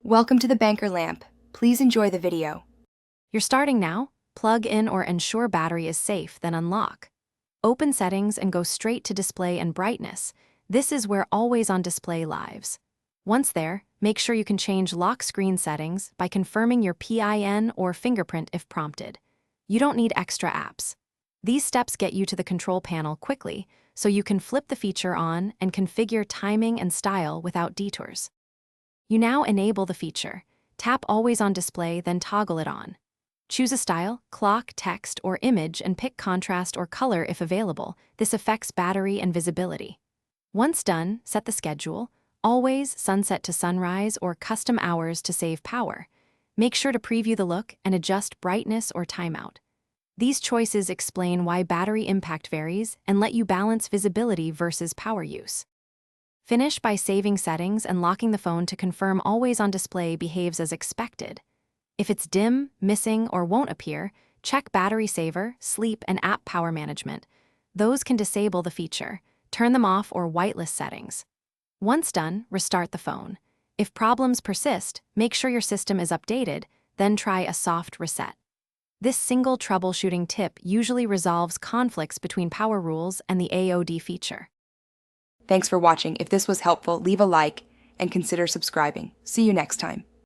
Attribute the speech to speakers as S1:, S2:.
S1: Welcome to the Banker Lamp. Please enjoy the video.
S2: You're starting now? Plug in or ensure battery is safe, then unlock. Open settings and go straight to display and brightness. This is where always on display lives. Once there, make sure you can change lock screen settings by confirming your PIN or fingerprint if prompted. You don't need extra apps. These steps get you to the control panel quickly, so you can flip the feature on and configure timing and style without detours. You now enable the feature. Tap Always on Display, then toggle it on. Choose a style, clock, text, or image and pick contrast or color if available. This affects battery and visibility. Once done, set the schedule, always sunset to sunrise or custom hours to save power. Make sure to preview the look and adjust brightness or timeout. These choices explain why battery impact varies and let you balance visibility versus power use. Finish by saving settings and locking the phone to confirm Always on Display behaves as expected. If it's dim, missing, or won't appear, check Battery Saver, Sleep, and App Power Management. Those can disable the feature. Turn them off or whitelist settings. Once done, restart the phone. If problems persist, make sure your system is updated, then try a soft reset. This single troubleshooting tip usually resolves conflicts between power rules and the AOD feature.
S1: Thanks for watching. If this was helpful, leave a like and consider subscribing. See you next time.